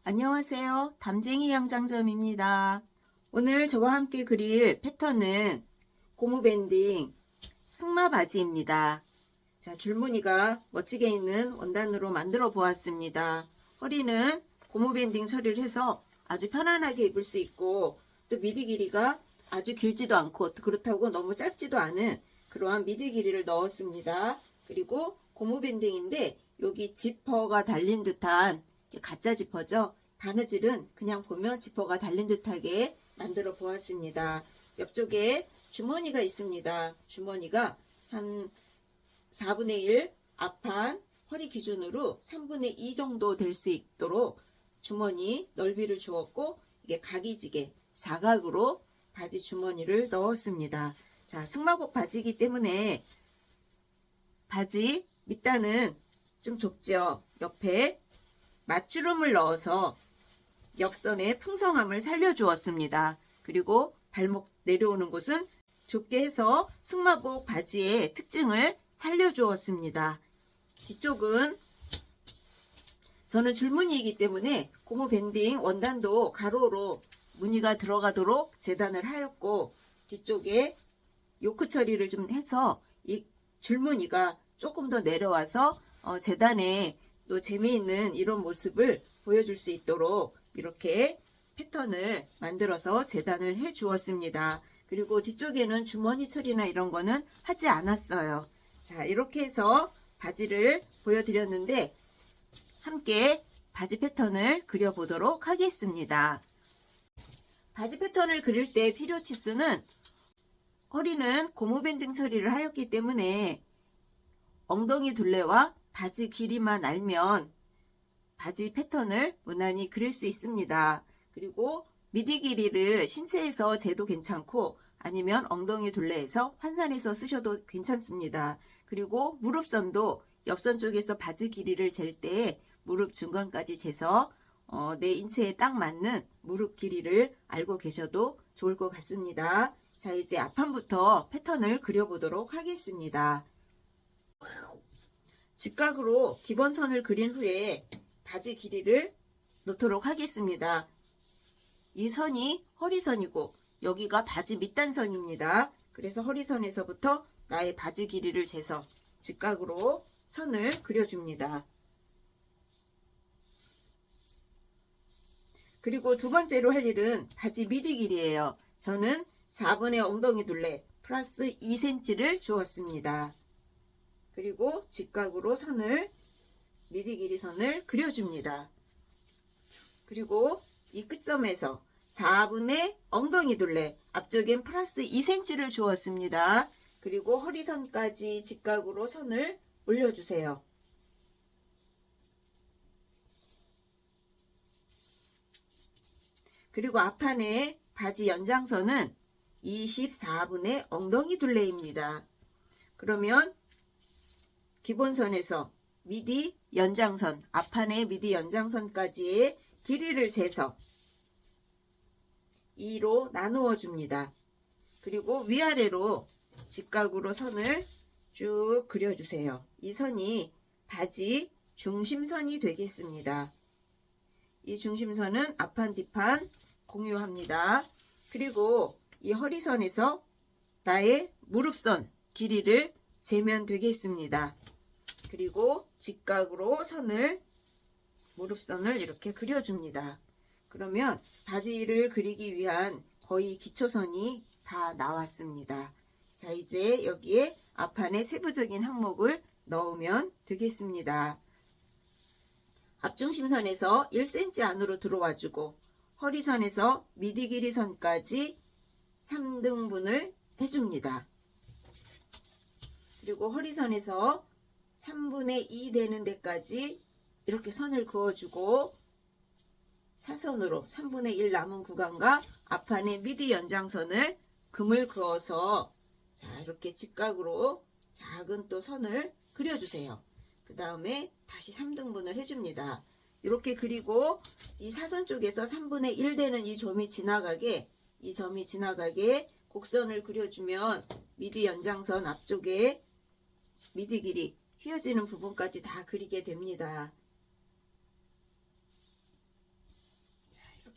안녕하세요. 담쟁이 양장점입니다. 오늘 저와 함께 그릴 패턴은 고무밴딩 승마 바지입니다. 자, 줄무늬가 멋지게 있는 원단으로 만들어 보았습니다. 허리는 고무밴딩 처리를 해서 아주 편안하게 입을 수 있고, 또 미디 길이가 아주 길지도 않고 그렇다고 너무 짧지도 않은 그러한 미디 길이를 넣었습니다. 그리고 고무밴딩인데 여기 지퍼가 달린 듯한 가짜 지퍼죠. 바느질은 그냥 보면 지퍼가 달린 듯하게 만들어 보았습니다. 옆쪽에 주머니가 있습니다. 주머니가 한 4분의 1 앞판 허리 기준으로 3분의 2 정도 될 수 있도록 주머니 넓이를 주었고, 이게 각이지게 사각으로 바지 주머니를 넣었습니다. 자, 승마복 바지이기 때문에 바지 밑단은 좀 좁죠. 옆에 맞주름을 넣어서 옆선의 풍성함을 살려주었습니다. 그리고 발목 내려오는 곳은 좁게 해서 승마복 바지의 특징을 살려주었습니다. 뒤쪽은 저는 줄무늬이기 때문에 고무 밴딩 원단도 가로로 무늬가 들어가도록 재단을 하였고, 뒤쪽에 요크 처리를 좀 해서 이 줄무늬가 조금 더 내려와서 재단에 또 재미있는 이런 모습을 보여줄 수 있도록 이렇게 패턴을 만들어서 재단을 해 주었습니다. 그리고 뒤쪽에는 주머니 처리나 이런 거는 하지 않았어요. 자, 이렇게 해서 바지를 보여드렸는데 함께 바지 패턴을 그려보도록 하겠습니다. 바지 패턴을 그릴 때 필요 치수는 허리는 고무 밴딩 처리를 하였기 때문에 엉덩이 둘레와 바지 길이만 알면 바지 패턴을 무난히 그릴 수 있습니다. 그리고 미디 길이를 신체에서 재도 괜찮고 아니면 엉덩이 둘레에서 환산해서 쓰셔도 괜찮습니다. 그리고 무릎선도 옆선 쪽에서 바지 길이를 잴 때 무릎 중간까지 재서 내 인체에 딱 맞는 무릎 길이를 알고 계셔도 좋을 것 같습니다. 자, 이제 앞판부터 패턴을 그려보도록 하겠습니다. 직각으로 기본선을 그린 후에 바지 길이를 놓도록 하겠습니다. 이 선이 허리선이고 여기가 바지 밑단선입니다. 그래서 허리선에서부터 나의 바지 길이를 재서 직각으로 선을 그려줍니다. 그리고 두 번째로 할 일은 바지 미디 길이에요. 저는 4분의 엉덩이 둘레 플러스 2cm를 주었습니다. 그리고 직각으로 선을 미디 길이 선을 그려줍니다. 그리고 이 끝점에서 4분의 엉덩이 둘레 앞쪽엔 플러스 2cm를 주었습니다. 그리고 허리선까지 직각으로 선을 올려주세요. 그리고 앞판에 바지 연장선은 24분의 엉덩이 둘레입니다. 그러면 기본선에서 미디 연장선, 앞판의 미디 연장선까지의 길이를 재서 2로 나누어 줍니다. 그리고 위아래로 직각으로 선을 쭉 그려주세요. 이 선이 바지 중심선이 되겠습니다. 이 중심선은 앞판, 뒷판 공유합니다. 그리고 이 허리선에서 나의 무릎선 길이를 재면 되겠습니다. 그리고 직각으로 선을 무릎선을 이렇게 그려줍니다. 그러면 바지를 그리기 위한 거의 기초선이 다 나왔습니다. 자, 이제 여기에 앞판에 세부적인 항목을 넣으면 되겠습니다. 앞중심선에서 1cm 안으로 들어와주고 허리선에서 미디 길이 선까지 3등분을 해줍니다. 그리고 허리선에서 3분의 2 되는 데까지 이렇게 선을 그어주고 사선으로 3분의 1 남은 구간과 앞판에 미디 연장선을 금을 그어서 자, 이렇게 직각으로 작은 또 선을 그려주세요. 그 다음에 다시 3등분을 해줍니다. 이렇게 그리고 이 사선 쪽에서 3분의 1 되는 이 점이 지나가게 곡선을 그려주면 미디 연장선 앞쪽에 미디 길이 휘어지는 부분까지 다 그리게 됩니다.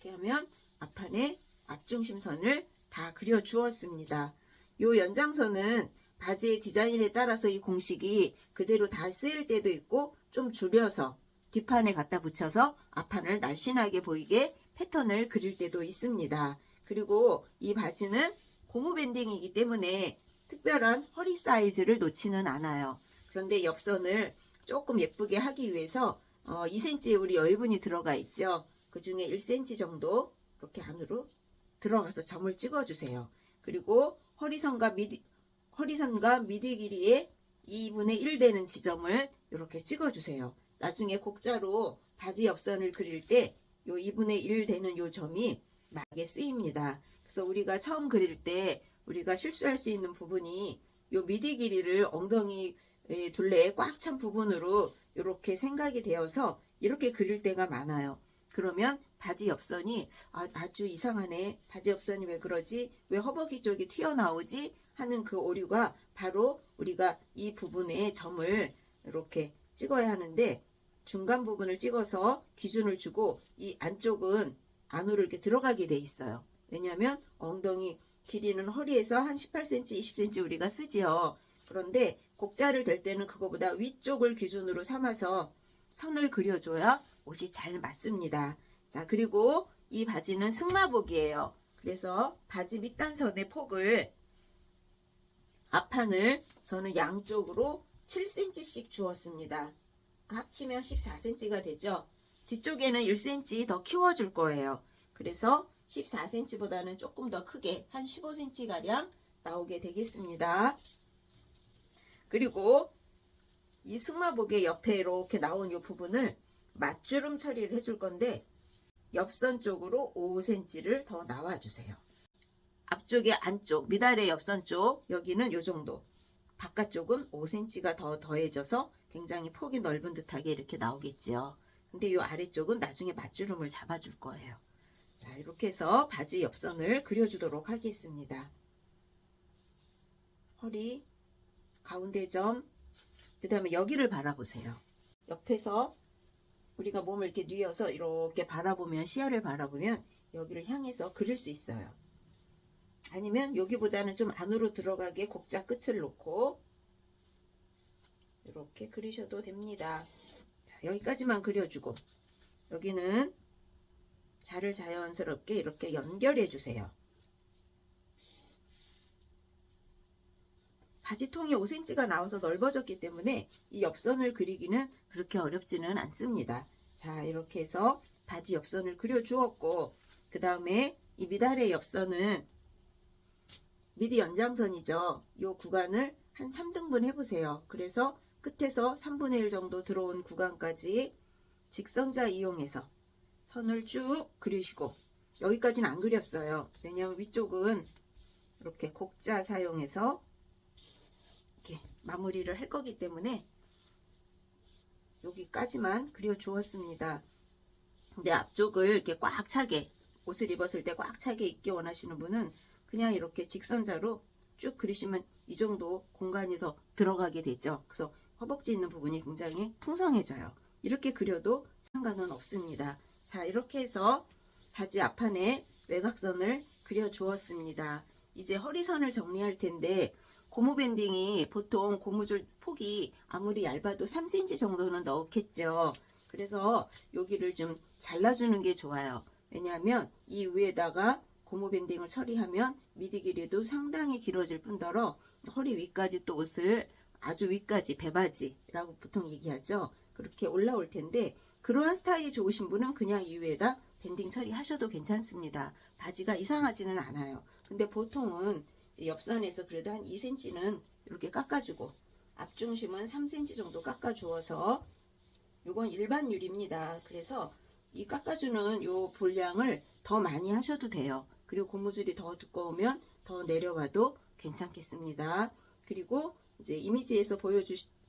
이렇게 하면 앞판에 앞중심선을 다 그려 주었습니다. 요 연장선은 바지의 디자인에 따라서 이 공식이 그대로 다 쓰일 때도 있고 좀 줄여서 뒷판에 갖다 붙여서 앞판을 날씬하게 보이게 패턴을 그릴 때도 있습니다. 그리고 이 바지는 고무 밴딩이기 때문에 특별한 허리 사이즈를 놓지는 않아요. 그런데 옆선을 조금 예쁘게 하기 위해서 2cm의 우리 여유분이 들어가 있죠. 그 중에 1cm 정도 이렇게 안으로 들어가서 점을 찍어주세요. 그리고 허리선과 미디 길이의 2분의 1 되는 지점을 이렇게 찍어주세요. 나중에 곡자로 바지 옆선을 그릴 때 요 2분의 1 되는 요 점이 막에 쓰입니다. 그래서 우리가 처음 그릴 때 우리가 실수할 수 있는 부분이 요 미디 길이를 엉덩이 둘레에 꽉 찬 부분으로 이렇게 생각이 되어서 이렇게 그릴 때가 많아요. 그러면 바지 옆선이 아주 이상하네. 바지 옆선이 왜 그러지? 왜 허벅지 쪽이 튀어나오지? 하는 그 오류가 바로 우리가 이 부분에 점을 이렇게 찍어야 하는데 중간 부분을 찍어서 기준을 주고 이 안쪽은 안으로 이렇게 들어가게 돼 있어요. 왜냐하면 엉덩이 길이는 허리에서 한 18cm, 20cm 우리가 쓰지요. 그런데 곡자를 댈 때는 그거보다 위쪽을 기준으로 삼아서 선을 그려줘야 옷이 잘 맞습니다. 자, 그리고 이 바지는 승마복이에요. 그래서 바지 밑단선의 폭을 앞판을 저는 양쪽으로 7cm씩 주었습니다. 합치면 14cm가 되죠. 뒤쪽에는 1cm 더 키워줄 거예요. 그래서 14cm보다는 조금 더 크게 한 15cm가량 나오게 되겠습니다. 그리고 이 승마복의 옆에 이렇게 나온 이 부분을 맞주름 처리를 해줄 건데 옆선 쪽으로 5cm를 더 나와주세요. 앞쪽의 안쪽, 미달의 옆선 쪽 여기는 이 정도, 바깥쪽은 5cm가 더 더해져서 굉장히 폭이 넓은 듯하게 이렇게 나오겠죠. 근데 이 아래쪽은 나중에 맞주름을 잡아줄 거예요. 자, 이렇게 해서 바지 옆선을 그려주도록 하겠습니다. 허리, 가운데 점, 그 다음에 여기를 바라보세요. 옆에서 우리가 몸을 이렇게 뉘어서 이렇게 바라보면, 시야를 바라보면 여기를 향해서 그릴 수 있어요. 아니면 여기보다는 좀 안으로 들어가게 곡자 끝을 놓고 이렇게 그리셔도 됩니다. 자, 여기까지만 그려주고 여기는 자를 자연스럽게 이렇게 연결해 주세요. 바지통이 5cm가 나와서 넓어졌기 때문에 이 옆선을 그리기는 그렇게 어렵지는 않습니다. 자, 이렇게 해서 바지 옆선을 그려 주었고, 그 다음에 이 미달의 옆선은 미디 연장선이죠. 이 구간을 한 3등분 해보세요. 그래서 끝에서 3분의 1 정도 들어온 구간까지 직선자 이용해서 선을 쭉 그리시고, 여기까지는 안 그렸어요. 왜냐하면 위쪽은 이렇게 곡자 사용해서 이렇게 마무리를 할 거기 때문에 여기까지만 그려 주었습니다. 근데 앞쪽을 이렇게 꽉 차게, 옷을 입었을 때 꽉 차게 입기 원하시는 분은 그냥 이렇게 직선자로 쭉 그리시면 이 정도 공간이 더 들어가게 되죠. 그래서 허벅지 있는 부분이 굉장히 풍성해져요. 이렇게 그려도 상관은 없습니다. 자, 이렇게 해서 바지 앞판에 외곽선을 그려 주었습니다. 이제 허리선을 정리할 텐데, 고무 밴딩이 보통 고무줄 폭이 아무리 얇아도 3cm 정도는 넣겠죠. 그래서 여기를 좀 잘라주는 게 좋아요. 왜냐하면 이 위에다가 고무 밴딩을 처리하면 미디 길이도 상당히 길어질 뿐더러 허리 위까지 또 옷을 아주 위까지 배바지라고 보통 얘기하죠. 그렇게 올라올 텐데, 그러한 스타일이 좋으신 분은 그냥 이 위에다 밴딩 처리하셔도 괜찮습니다. 바지가 이상하지는 않아요. 근데 보통은 옆선에서 그래도 한 2cm는 이렇게 깎아주고 앞중심은 3cm 정도 깎아주어서, 요건 일반 유리입니다. 그래서 이 깎아주는 요 분량을 더 많이 하셔도 돼요. 그리고 고무줄이 더 두꺼우면 더 내려가도 괜찮겠습니다. 그리고 이제 이미지에서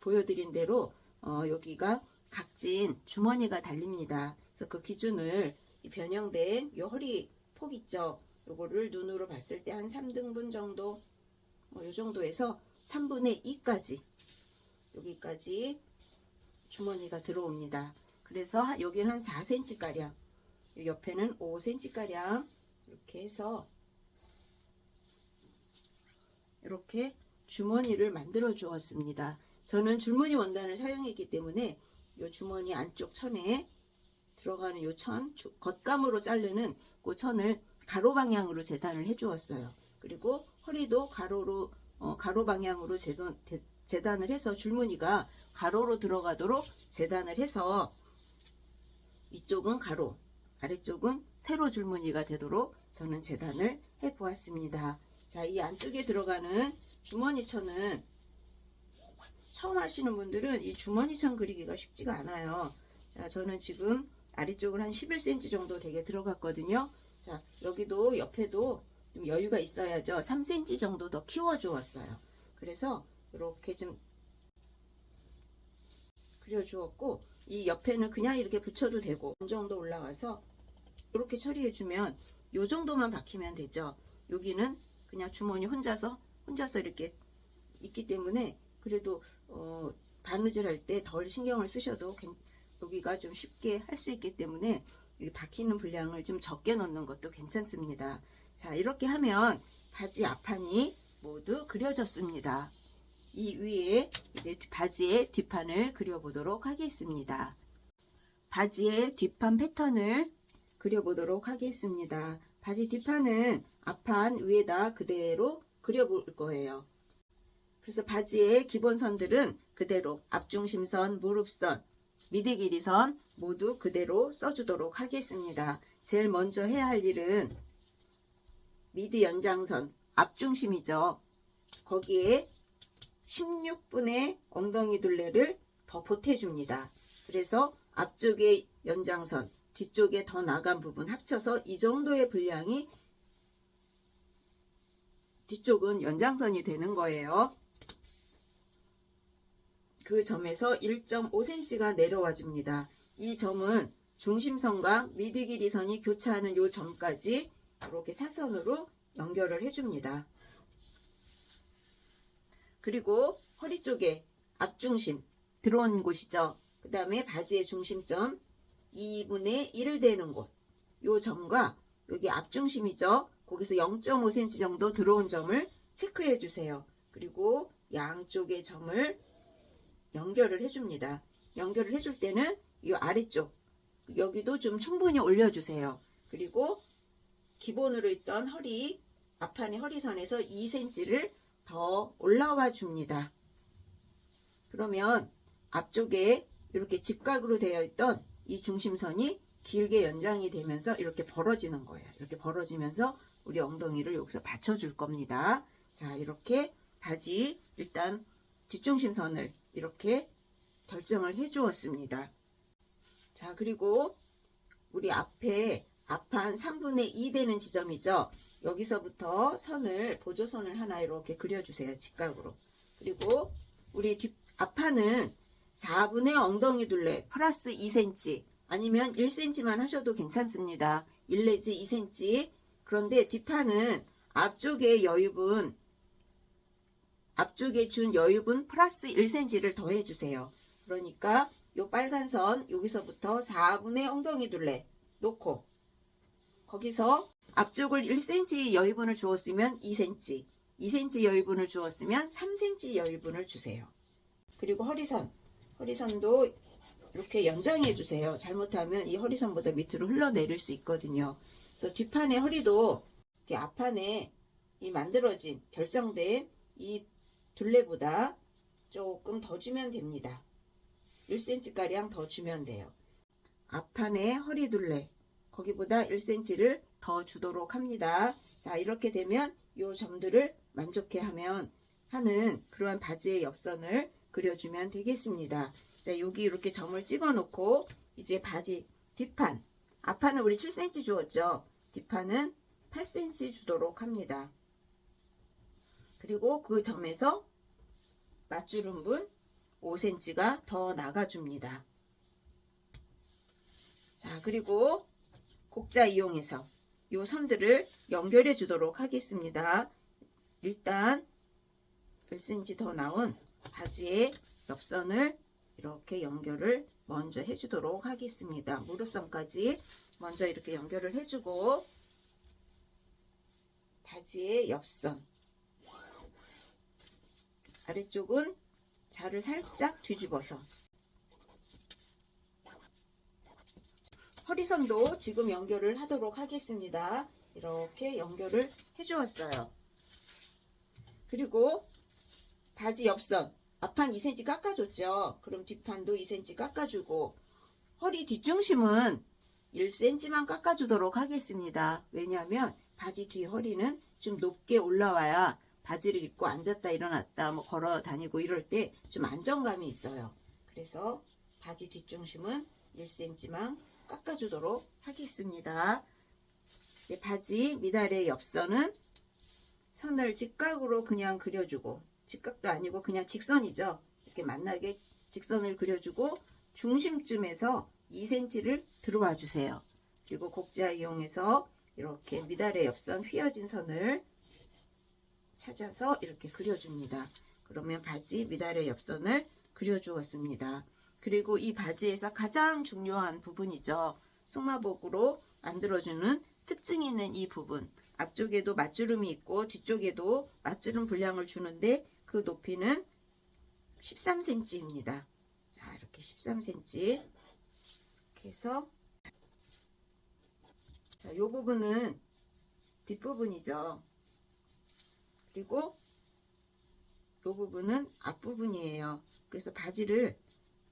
보여드린 대로 여기가 각진 주머니가 달립니다. 그래서 그 기준을 이 변형된 요 허리 폭 있죠. 요거를 눈으로 봤을 때 한 3등분 정도, 요 정도에서 3분의 2까지 여기까지 주머니가 들어옵니다. 그래서 여기는 한 4cm 가량 옆에는 5cm가량 이렇게 해서 이렇게 주머니를 만들어 주었습니다. 저는 줄무늬 원단을 사용했기 때문에 이 주머니 안쪽 천에 들어가는 이 천, 겉감으로 자르는 그 천을 가로 방향으로 재단을 해 주었어요. 그리고 허리도 가로 방향으로 재단을 해서 줄무늬가 가로로 들어가도록 재단을 해서 이쪽은 가로, 아래쪽은 세로 줄무늬가 되도록 저는 재단을 해 보았습니다. 자, 이 안쪽에 들어가는 주머니천은 처음 하시는 분들은 이 주머니천 그리기가 쉽지가 않아요. 자, 저는 지금 아래쪽을 한 11cm 정도 되게 들어갔거든요. 자, 여기도 옆에도 좀 여유가 있어야죠. 3cm 정도 더 키워 주었어요. 그래서 이렇게 좀 그려 주었고, 이 옆에는 그냥 이렇게 붙여도 되고, 어느 정도 올라와서 이렇게 처리해 주면 요 정도만 박히면 되죠. 여기는 그냥 주머니 혼자서 이렇게 있기 때문에 그래도 바느질 할 때 덜 신경을 쓰셔도 여기가 좀 쉽게 할 수 있기 때문에 박히는 분량을 좀 적게 넣는 것도 괜찮습니다. 자, 이렇게 하면 바지 앞판이 모두 그려졌습니다. 이 위에 이제 바지의 뒷판을 그려보도록 하겠습니다. 바지의 뒷판 패턴을 그려보도록 하겠습니다. 바지 뒷판은 앞판 위에다 그대로 그려볼 거예요. 그래서 바지의 기본선들은 그대로 앞중심선, 무릎선, 미드 길이선 모두 그대로 써주도록 하겠습니다. 제일 먼저 해야 할 일은 미드 연장선, 앞중심이죠. 거기에 16분의 엉덩이 둘레를 더 보태줍니다. 그래서 앞쪽의 연장선, 뒤쪽에 더 나간 부분 합쳐서 이 정도의 분량이 뒤쪽은 연장선이 되는 거예요. 그 점에서 1.5cm가 내려와 줍니다. 이 점은 중심선과 미드 길이선이 교차하는 이 점까지 이렇게 사선으로 연결을 해줍니다. 그리고 허리 쪽에 앞중심 들어온 곳이죠. 그 다음에 바지의 중심점 2분의 1을 대는 곳, 이 점과 여기 앞중심이죠. 거기서 0.5cm 정도 들어온 점을 체크해 주세요. 그리고 양쪽의 점을 연결을 해줍니다. 연결을 해줄 때는 이 아래쪽 여기도 좀 충분히 올려주세요. 그리고 기본으로 있던 허리 앞판의 허리선에서 2cm를 더 올라와 줍니다. 그러면 앞쪽에 이렇게 직각으로 되어 있던 이 중심선이 길게 연장이 되면서 이렇게 벌어지는 거예요. 이렇게 벌어지면서 우리 엉덩이를 여기서 받쳐줄 겁니다. 자, 이렇게 바지 일단 뒷중심선을 이렇게 결정을 해 주었습니다. 자, 그리고 우리 앞에 앞판 3분의 2 되는 지점이죠. 여기서부터 선을 보조선을 하나 이렇게 그려주세요. 직각으로. 그리고 우리 앞판은 4분의 엉덩이 둘레 플러스 2cm 아니면 1cm만 하셔도 괜찮습니다. 1 내지 2cm. 그런데 뒷판은 앞쪽에 준 여유분 플러스 1cm를 더해 주세요. 그러니까 요 빨간 선 여기서부터 4분의 엉덩이 둘레 놓고 거기서 앞쪽을 1cm 여유분을 주었으면 2cm, 2cm 여유분을 주었으면 3cm 여유분을 주세요. 그리고 허리선도 이렇게 연장해 주세요. 잘못하면 이 허리선보다 밑으로 흘러내릴 수 있거든요. 그래서 뒷판의 허리도 이렇게 앞판에 이 만들어진 결정된 이 둘레보다 조금 더 주면 됩니다. 1cm가량 더 주면 돼요. 앞판의 허리 둘레 거기보다 1cm를 더 주도록 합니다. 자, 이렇게 되면 이 점들을 만족해 하는 그러한 바지의 옆선을 그려주면 되겠습니다. 자, 여기 이렇게 점을 찍어 놓고 이제 바지 뒷판, 앞판은 우리 7cm 주었죠. 뒷판은 8cm 주도록 합니다. 그리고 그 점에서 맞주름분 5cm가 더 나가줍니다. 자, 그리고 곡자 이용해서 이 선들을 연결해 주도록 하겠습니다. 일단 1cm 더 나온 바지의 옆선을 이렇게 연결을 먼저 해주도록 하겠습니다. 무릎선까지 먼저 이렇게 연결을 해주고, 바지의 옆선 아래쪽은 자를 살짝 뒤집어서, 허리선도 지금 연결을 하도록 하겠습니다. 이렇게 연결을 해주었어요. 그리고 바지 옆선 앞판 2cm 깎아줬죠. 그럼 뒷판도 2cm 깎아주고, 허리 뒷중심은 1cm만 깎아주도록 하겠습니다. 왜냐하면 바지 뒤 허리는 좀 높게 올라와야 바지를 입고 앉았다 일어났다 뭐 걸어 다니고 이럴 때 좀 안정감이 있어요. 그래서 바지 뒷중심은 1cm만 깎아주도록 하겠습니다. 바지 미달의 옆선은 선을 직각으로 그냥 그려주고, 직각도 아니고 그냥 직선이죠. 이렇게 만나게 직선을 그려주고 중심쯤에서 2cm를 들어와 주세요. 그리고 곡자 이용해서 이렇게 미달의 옆선 휘어진 선을 찾아서 이렇게 그려줍니다. 그러면 바지 미달의 옆선을 그려주었습니다. 그리고 이 바지에서 가장 중요한 부분이죠. 승마복으로 만들어주는 특징이 있는 이 부분, 앞쪽에도 맞주름이 있고 뒤쪽에도 맞주름 분량을 주는데 그 높이는 13cm입니다. 자, 이렇게 13cm 이렇게 해서, 자, 이 부분은 뒷부분이죠. 그리고 이 부분은 앞부분이에요. 그래서 바지를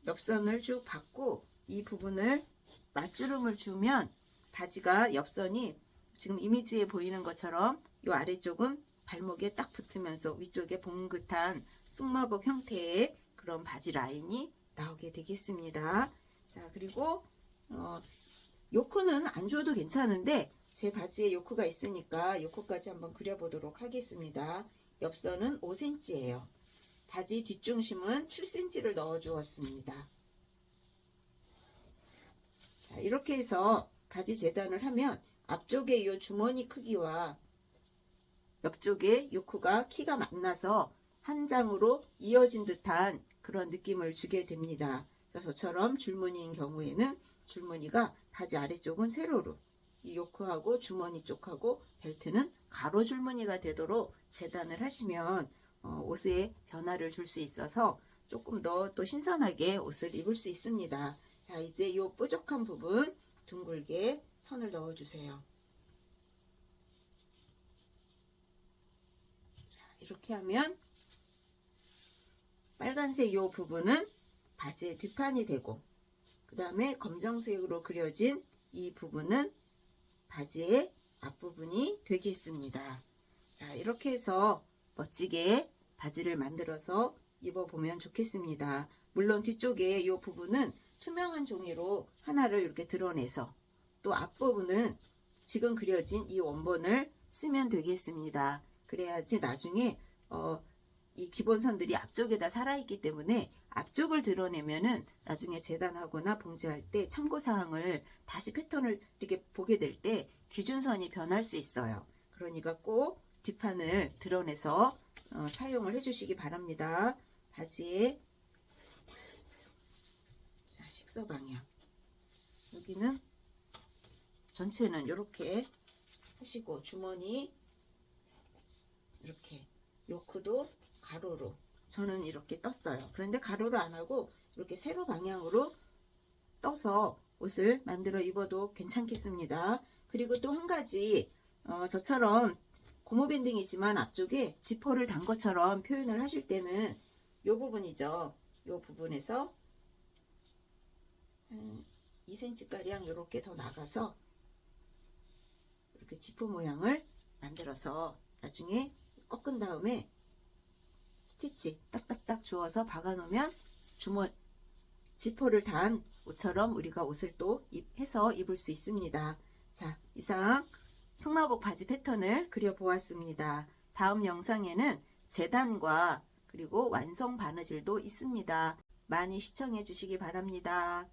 옆선을 쭉 받고 이 부분을 맞주름을 주면 바지가 옆선이 지금 이미지에 보이는 것처럼 이 아래쪽은 발목에 딱 붙으면서 위쪽에 봉긋한 승마복 형태의 그런 바지 라인이 나오게 되겠습니다. 자, 그리고 요크는 안 줘도 괜찮은데 제 바지에 요크가 있으니까 요크까지 한번 그려보도록 하겠습니다. 옆선은 5cm예요. 바지 뒷중심은 7cm를 넣어 주었습니다. 자, 이렇게 해서 바지 재단을 하면 앞쪽에 이 주머니 크기와 옆쪽에 요크가 키가 만나서 한 장으로 이어진 듯한 그런 느낌을 주게 됩니다. 저처럼 줄무늬인 경우에는 줄무늬가 바지 아래쪽은 세로로, 이 요크하고 주머니 쪽하고 벨트는 가로 줄무늬가 되도록 재단을 하시면 옷에 변화를 줄 수 있어서 조금 더 또 신선하게 옷을 입을 수 있습니다. 자, 이제 이 뾰족한 부분 둥글게 선을 넣어주세요. 자, 이렇게 하면 빨간색 이 부분은 바지의 뒷판이 되고, 그 다음에 검정색으로 그려진 이 부분은 바지의 앞부분이 되겠습니다. 자, 이렇게 해서 멋지게 바지를 만들어서 입어보면 좋겠습니다. 물론 뒤쪽에 이 부분은 투명한 종이로 하나를 이렇게 드러내서, 또 앞부분은 지금 그려진 이 원본을 쓰면 되겠습니다. 그래야지 나중에 이 기본선들이 앞쪽에다 살아있기 때문에 앞쪽을 드러내면은 나중에 재단하거나 봉제할 때 참고사항을 다시 패턴을 이렇게 보게 될 때 기준선이 변할 수 있어요. 그러니까 꼭 뒷판을 드러내서 사용을 해주시기 바랍니다. 바지에 식서 방향, 여기는 전체는 이렇게 하시고, 주머니 이렇게 요크도 가로로, 저는 이렇게 떴어요. 그런데 가로로 안 하고 이렇게 세로 방향으로 떠서 옷을 만들어 입어도 괜찮겠습니다. 그리고 또 한 가지, 저처럼 고무밴딩이지만 앞쪽에 지퍼를 단 것처럼 표현을 하실 때는 이 부분이죠. 이 부분에서 한 2cm가량 이렇게 더 나가서 이렇게 지퍼 모양을 만들어서 나중에 꺾은 다음에 스티치 딱딱딱 주어서 박아 놓으면 지퍼를 단 옷처럼 우리가 옷을 또 해서 입을 수 있습니다. 자, 이상 승마복 바지 패턴을 그려 보았습니다. 다음 영상에는 재단과 그리고 완성 바느질도 있습니다. 많이 시청해 주시기 바랍니다.